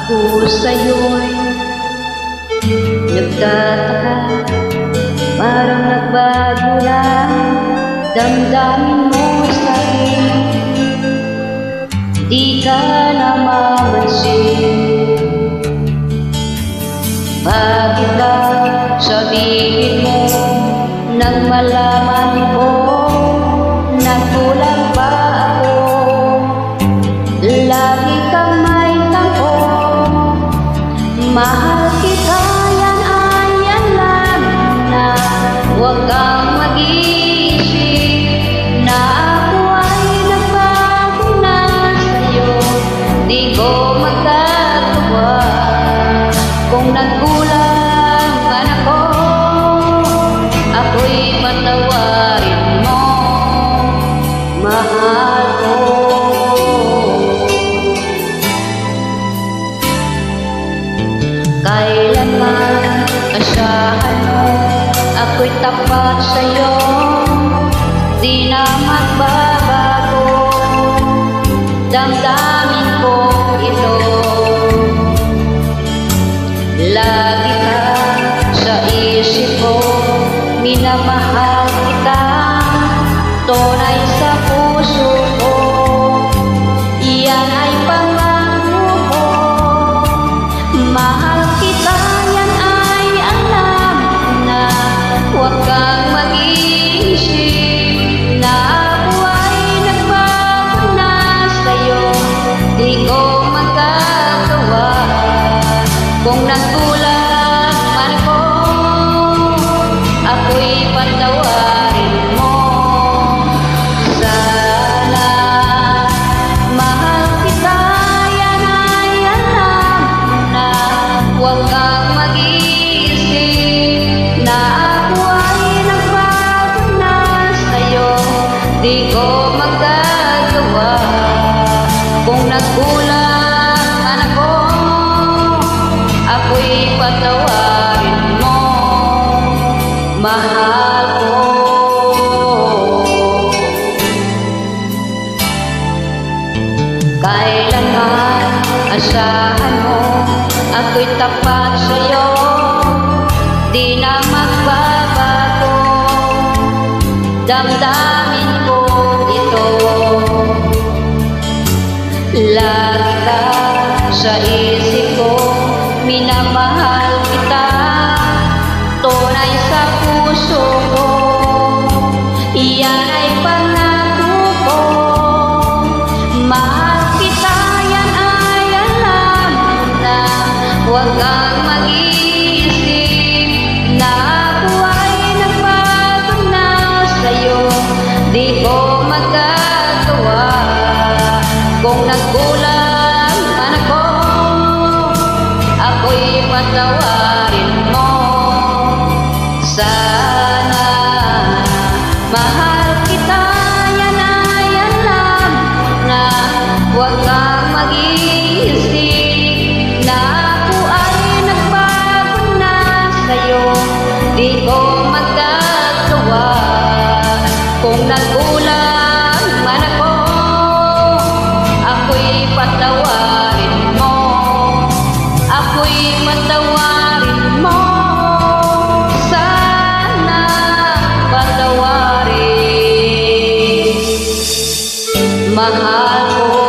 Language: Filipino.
Ako sa'yo'y nagtataka, parang nagbago na damdamin mo sa'kin. Di ka na mamansin. Bakit ba sabihin mo nang malaman ko nagkulang ba ako? Lagi kang may tampo, mahal kita, yan ay alam na. Huwag kang mag-iisip na ako ay nagbago na sa'yo. Di ko magagawa kung nagkulang man ako. Ako'y patawarin mo, mahal ko. Kailanman asahan mo, ako'y tapat sa'yo, di na magbabago. Damdamin ko ito, lagi ka sa isip ko, minamahal kita, tunay sa puso ko. Yan ay pangako ko, mahal kita, yan ay alam na. Huwag kang mag-iisip na ako ay nagbago na sa'yo. Di ko magagawa kung nagkulang man ako. Ako'y patawarin mo. Sana mahal kita, yan ay alam na. Huwag kang mag-iisip na ako ay nagbago na sa'yo. Di ko magagawa kung nagkulang man ako. Ako'y patawarin mo, mahal ko. Kailanman asahan mo, ako'y tapat sa'yo, di na magbabago. Damdamin ko ito, lagi ka sa isip ko, minamahal kita, tunay sa puso ko. Yan ay pangako ko, mahal kita, yan ay alam na. Huwag kang mag-iisip na ako ay nagbago na sa'yo. Di ko magagawa kung nagkulang man ako. Ako'y patawarin mo. Sana mahal kita, yan ay alam na. Huwag kang mag-iisip na ako ay nagbago na sa'yo. Di ko magagawa kung nagkulang man ako. Ako'y patawarin mo. Ako'y patawarin mo. Sana patawarin, mahal ko.